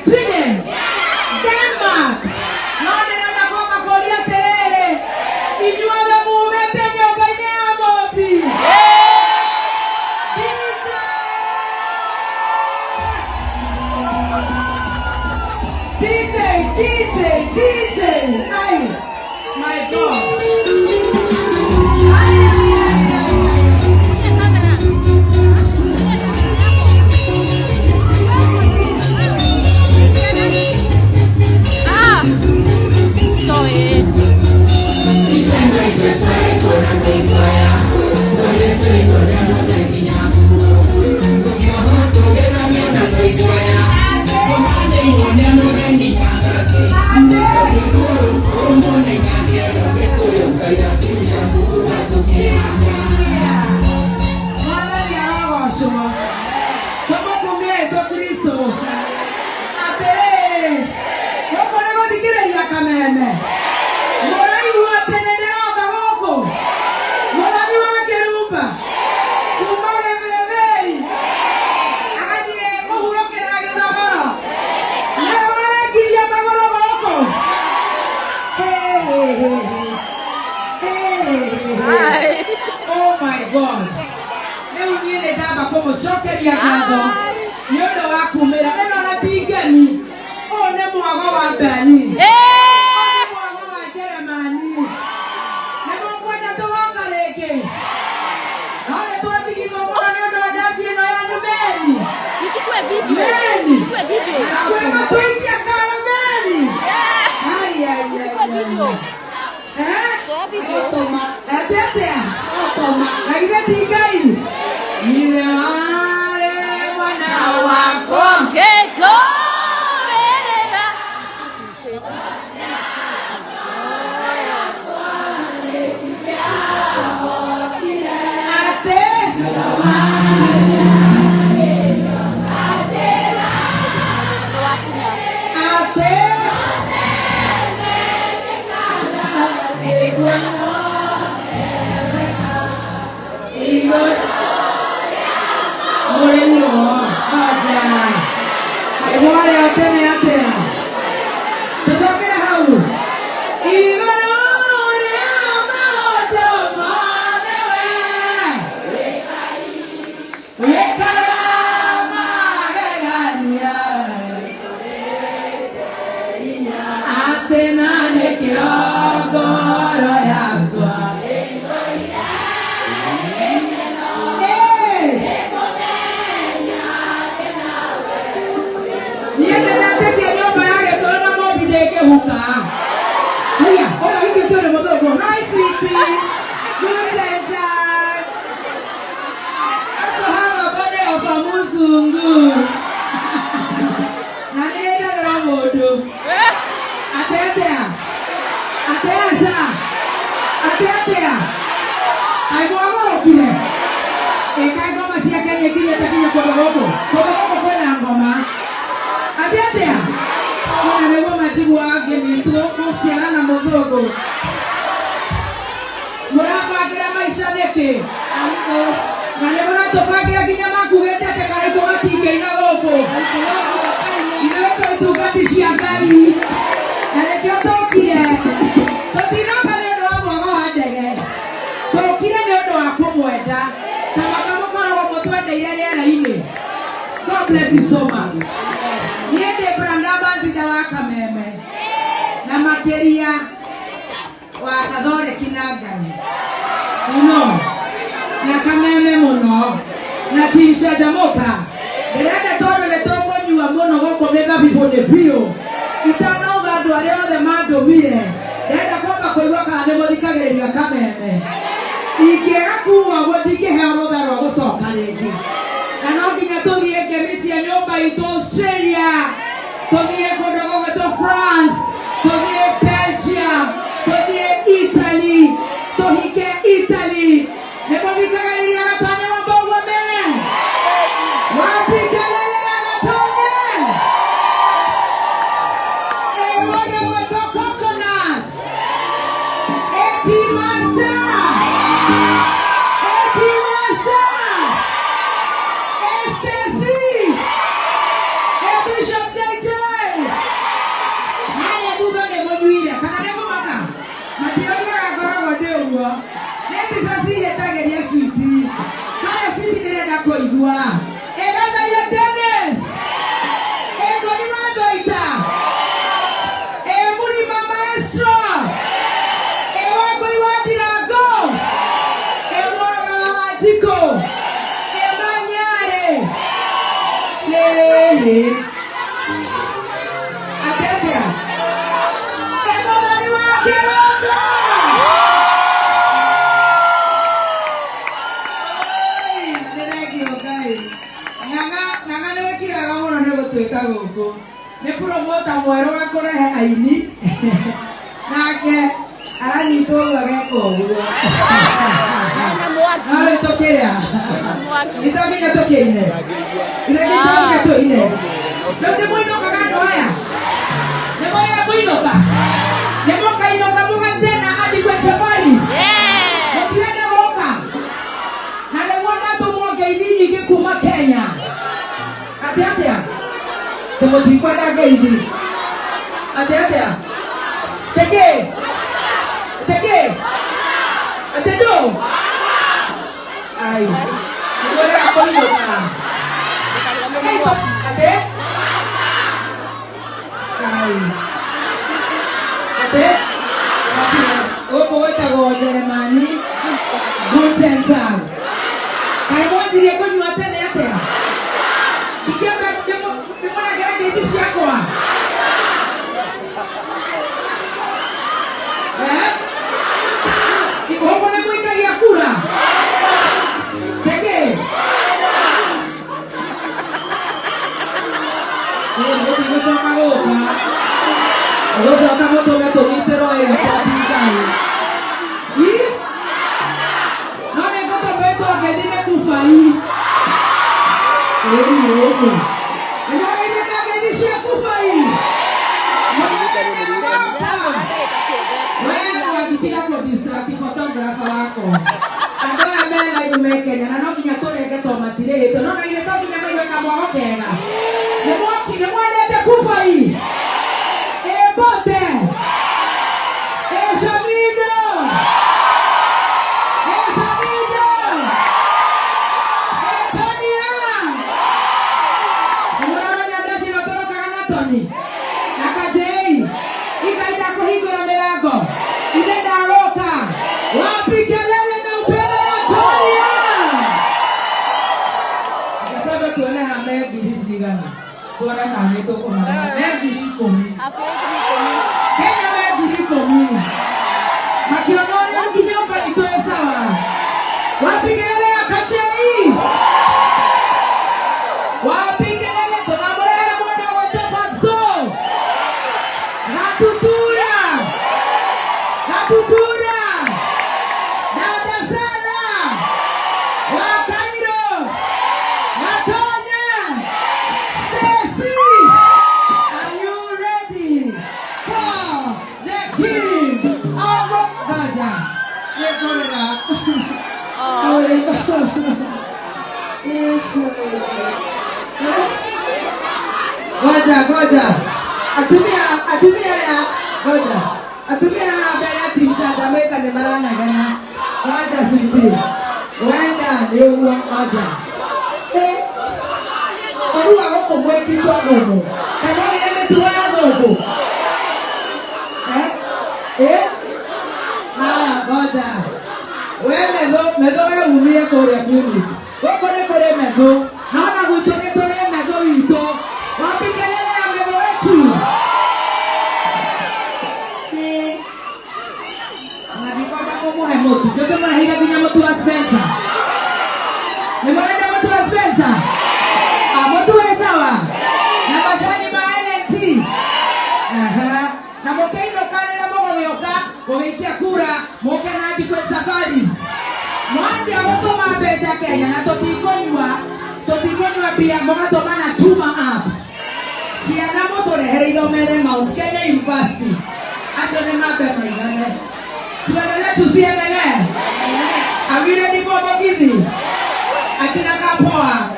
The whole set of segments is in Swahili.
Sweden, Denmark. None na koma kolia terere. Inyua the movement and your banana mobi. DJ. Ay, my God. Oh my God. Leo niende daba como shokeri ya kado. Nyodo wa kumera neno na bigani. Oh ne mwago wa bani. Mwago wa Jeremani. Ne mwago to wa kaleke. Hale to bigi mo mwana nyodo wa dashi no ya numeni. Nichukue video. Kwa matwiki ya karo meni. Ay. Lagi tigai. Mire mare mwana wako. Keto. God bless you so much. Niende branda bazi dawa kameme. Na makeria wa Kathore Kinangai muno na kameme muno na tisha jamoka ndirenda tondu ne tokonyua muno goko metha bibone bio itanoga andu aria othe mandumire ndenda kwamba kuigua kana ni muthikagiriria kameme ingĩaga kuua gũtingĩhe rũtha rwa gũcoka rĩngĩ na no nginya tũthiĩ ngemi cia nyũmba itũ Australia tũthiĩ kũndũ gũgwĩtwo France tũthiĩ Belgium tũthiĩ Italy tũhike Italy nĩguo thikagĩrĩria Gatanya wamba ũguo mbere wapikagĩrĩria Gatanya mũndũ gwĩtwo Coconut Master Bishop JJ hale dudo ne moduire kana ne mama matioga agora wadewo ne bisasi hetageria sweet kana sweet ndirenda koigua egada ya Dennis egoni mandoita emuri mama maestro ewago iwadirago emora jiko emanyare lele Atendea. Emodari wa Keroga. Oi, neregi okai. Nganga ne kira gamono ne gotweka goko. Ne promota mwero akurehe aini. Nake arani to wageko ugo. Ale tokeya. Itakinya tokeine. Itakinya tokeine. Ndio mwenye kagando haya. Ndio ya kuinoka. Ndio kainoka munga tena hadi kwa safari. Ndio boka. Na leo watu mmoja idini kikuma Kenya. Atia. Ndio tukwenda gaidi. Atia. Teke. Atendo. Ai. Ndio ya kuinoka. Ate? Ate? Opo wetago Jeremani Guten Tag. Kai mwajiri yako nyua tene atea. Ikembe demona gara getishi yako wa. Iko hoko ne mwika ya kura. Teke. Ndio soma goka. Ogosa kama tometo mitero ya patikani. None goto beto agedine kufai. Ogo. Ndio ile kagedisha kufai. Wewe wakitika kwa distract photographer wako. Andoya mbele yumekenya na no kinya torege tomatire to no ile to kinya maiwe kama okega. Ne mwalete kufai. Bote Esamido Etonia Mwana ndashi matoroka kana Tony Nakajei ikaenda kuhigura milango ile daroka wapi kelele na upendo wa Tonia Akataba tuone hame bihisigana Tuone hame toko na megi komi Kenya megi komi Makionore ukinyomba itoe sawa Wapi kelele ya Kachei Wapi kelele tunamulele mwenda wote Fatso Natutura Dada sana Wakairo Matonya Stacy Are you ready for the king of Gaza? Let's go it up. Goja. Atumia ya Goja. Atumia ya baya timsha Jamaica ne marana gana. Goja sweetie. Wenda ni uwa Goja. Oruwa wako mwe kichwa gogo. Kama ile metuwa ya gogo. Haya, ngoja. Wewe medho umie kore mimi. Wako ne kore medho. Naona kuitoke tore medho wito. Wapikelele ya medho wetu. Unadipata komo hemotu. Jote mwana higa kinya motu wa Spencer. Ni mwana motu wa Spencer. Motu wa sawa. Na bashani ma LNT. Aha. Na mokendo kale na mogo yoka. Wameikia kura. Moke na biko safari. Mwache woto mabesha Kenya. Na totikonywa pia mboga tomana tuma up. Siana moto lehere idomere Mount Kenya University. Asho ne mape maigane. Tuendelee tusiendelee. Are we ready for Bogizi? Achina kapoa.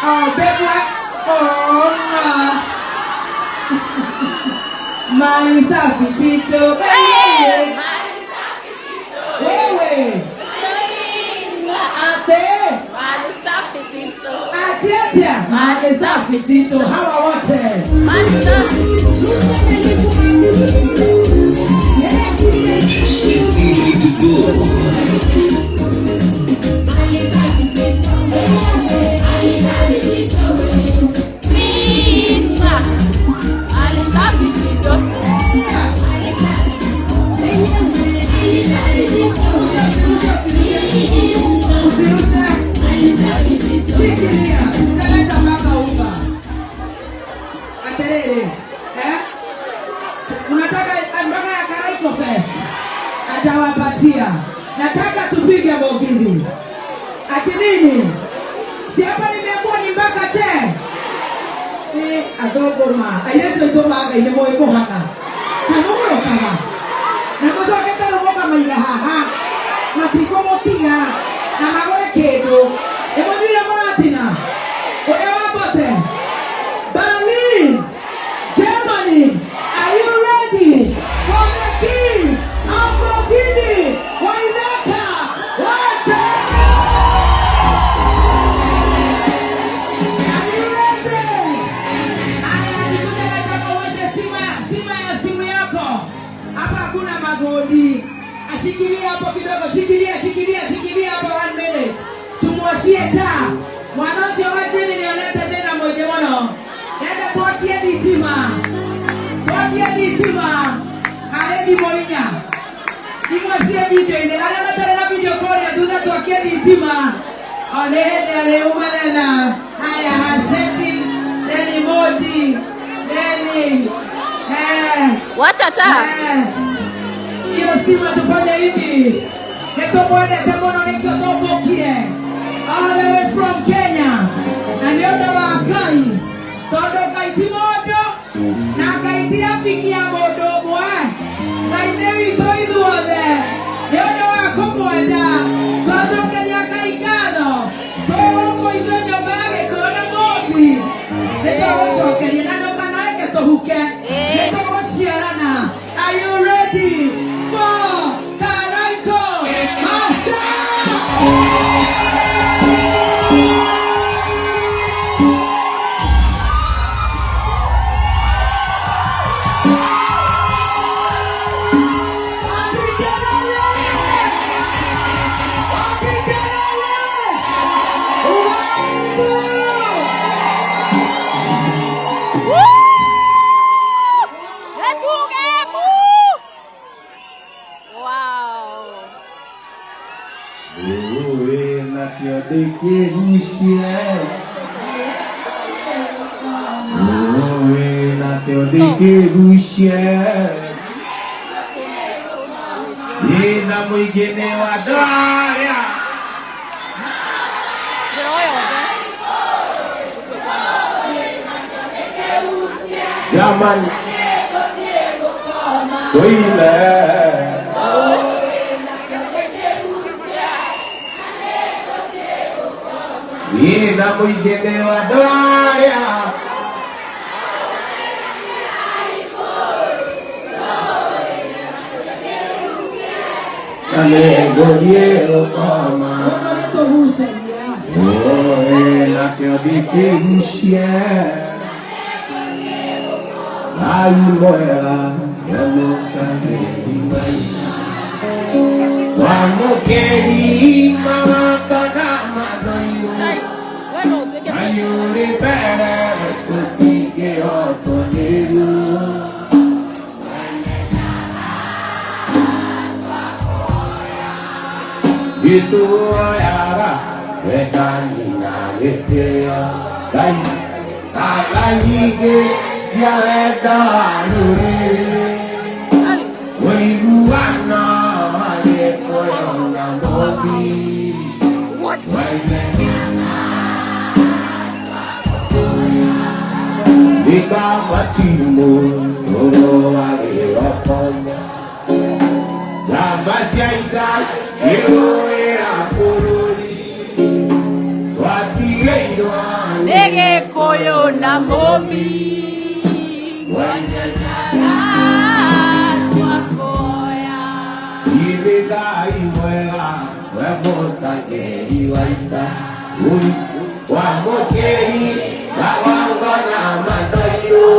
Oh, bebwa. Oh, mali safi Tito. Wewe. Ate. Mali safi Tito. Ate. Mali safi Tito. Hawa wote. Mali safi. This is DJ Dudu. Shikilia, utaleta mpaka unga. Aterere, unataka mpaka ya Karaiko Fest. Atawapatia. Nataka tupige Bogizi. Ati nini? Si hapa nimeambiwa ni mpaka che. Adogo ma. Ayezo itoma aga ile moyo kohana. Kanogoro kama. Na koso keta roboka maiga haha. Na piko motia. Na magore kedo. Emodile Martina. Oyawapote. Berlin. Germany. Are you ready for the king of Bogizi? Wainaka. Wachaka. Are you ready? Aya, nikuja nataka uwashe stima ya simu yako. Hapa hakuna magodi. Ashikilia hapo kidogo. Shikilia hapo 1 minute. Tumuwashie taa. Mwanosho wajeni niolete tena moja mwana. Nenda tuwakie ditima. Harebi moinya. Imwasie video ine. Harema tala video call ya duza tuwakie ditima. Olehede umanena. Haya haseti. Neni modi. Neni. Washa taa. Iyo stima tufanya hivi. Neto mwene temono nekio tobokie. All the way from Kenya. Na nyoda wa Akai. Todo kaitimodo. Na kaitia fiki ya modo mwa. Kainewi toidu ode. Nyoda wa kumwenda. Koso Kenya kaikado. Todo koidu nyobage kona mobi. Neto washo Kenya. Nando kanaike tohuke. Neto washiarana. Are you ready for Karaiko Master? Ina mwingine wa Daria Jamani Toile Ina mwingine wa Daria Alegoyero kama Oe na teodike rusia Ayu moera Yamoka Itu ayara Wedani na geteo Dai Kalangi ke Sia edanure Wairuana Ane koyong na mobi Ika matimu Toro age rokonya Zambasi aita Ero era polori Wati eidwa Nege koyo na mobi Wanyanara twakoya Ibeka imwega Webota keri waita Ui Wamokeri Kawangona matoyo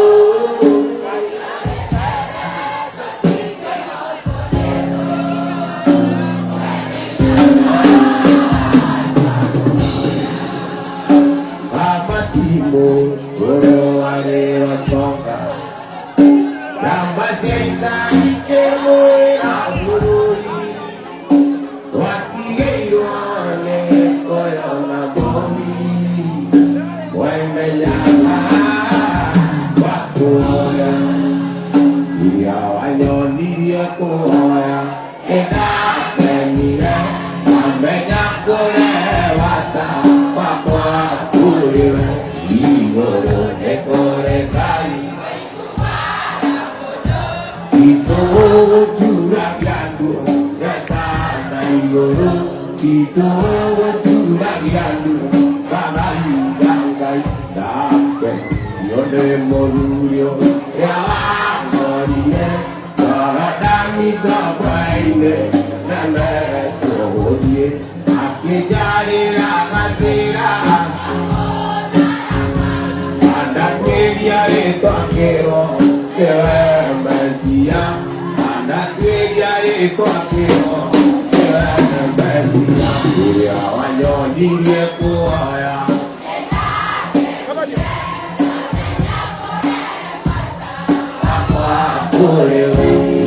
Amatimu Oro arero chonga Dambasi aita Ikero era bururi Wakigeiro ane koyo na bomi Wende nyama Wakoya Iya wanyo nidia koya Eda kenire Ambenya kore wata Wakwa kurire Igoro nekore kari Ito juragiandu Yata na igoro Ito juragiandu Kala yudangai Dape Yode morurio Yawa morie Karadami tapaine Nane tohodie Akijari rakasira Adat media itu akhiro Keremesia Adat media itu akhiro Keremesia Kuria wanyo diri kuaya Apa kore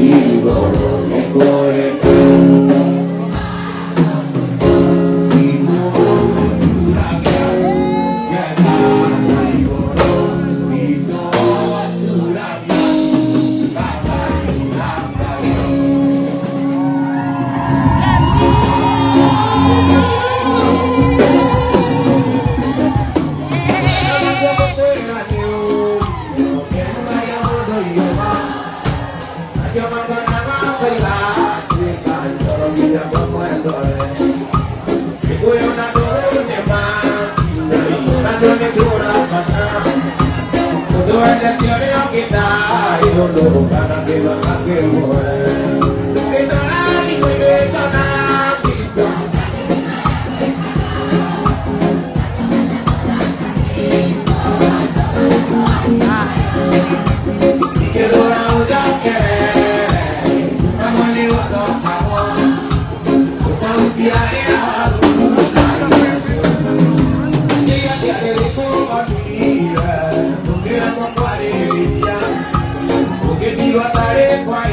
Igoro nekore Porque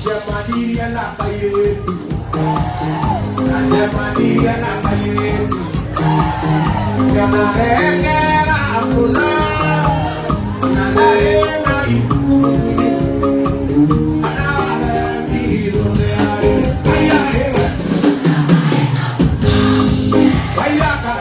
Shemadiya na kayetu. Shemadiya na kayetu. Yana ekera akula. Yana ena ikuni. Ana bido de are. Aya ewe. Aya ka.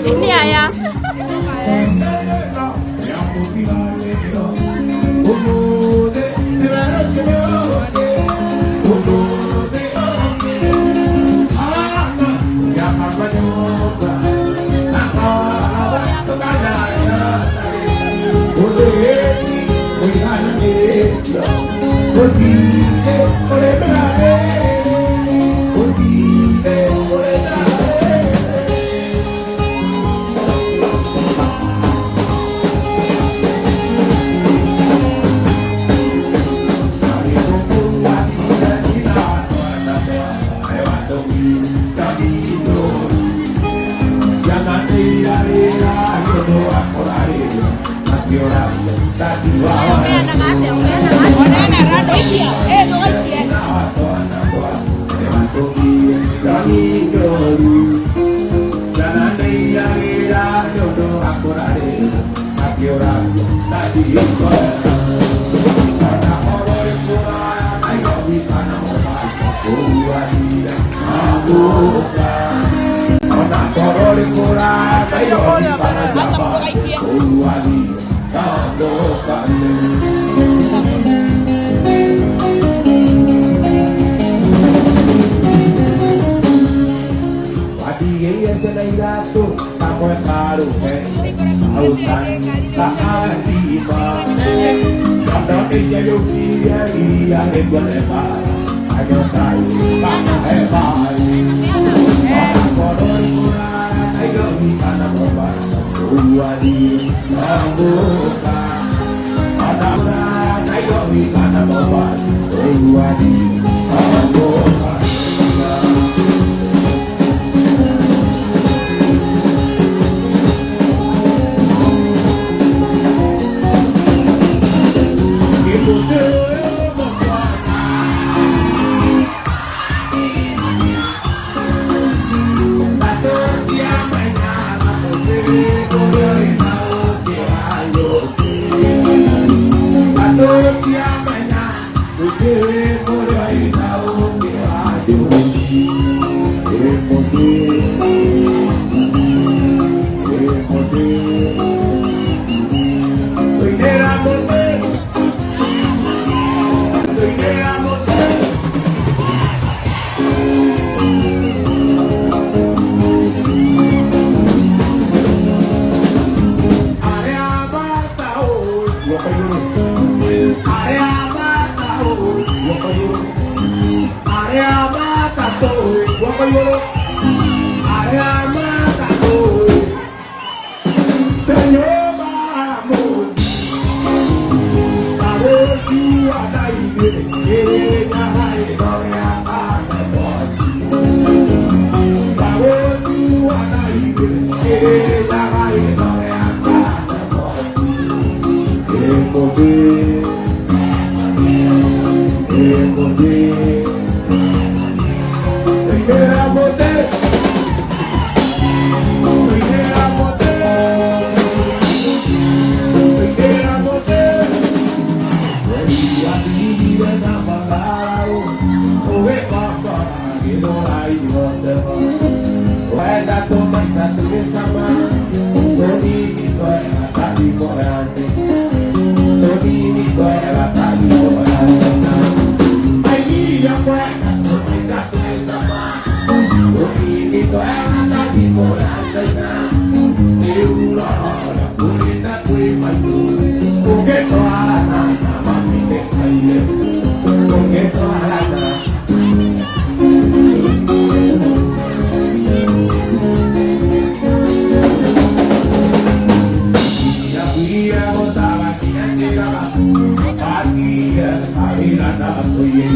Ini ayah.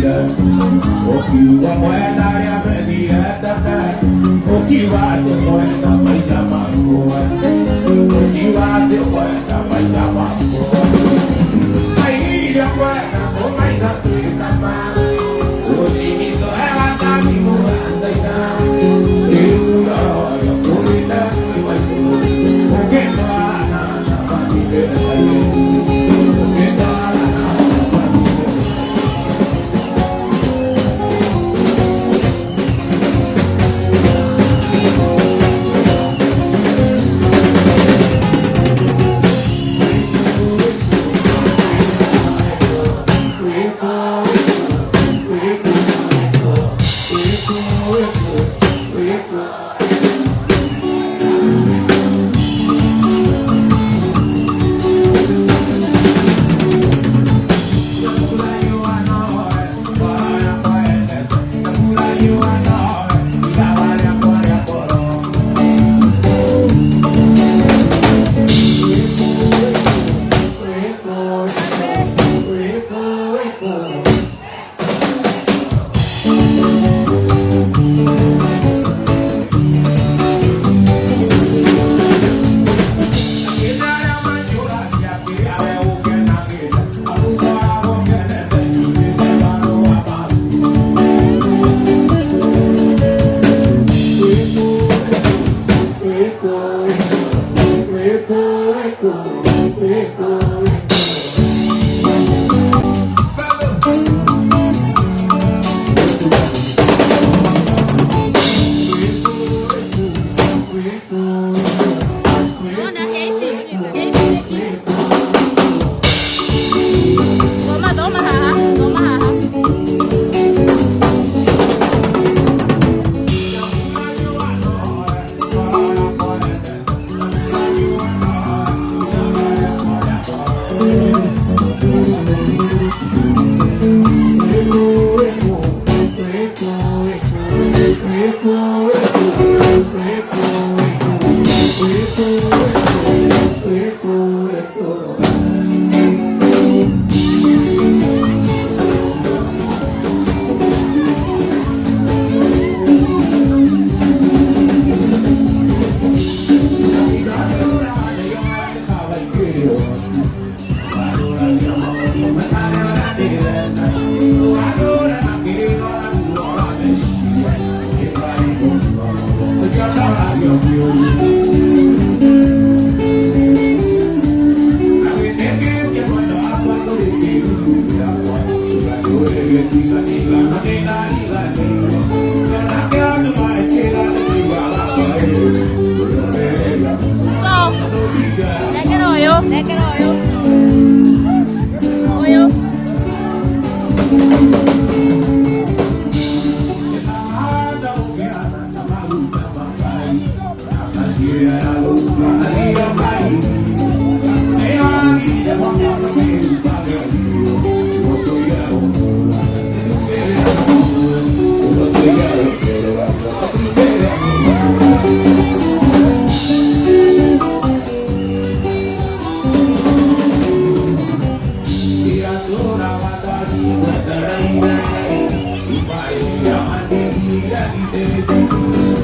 Ukiwa mwenda ya medietete, ukiwa tu mwenda maisha makua, ukiwa tu mwenda maisha makua. Aiya mwenda kumaisha tuikama, utinito ewa tani muasaina, iura ya kurita iwaitu, uketwana na maniketayu, uketwana na maniketayu. Thank you.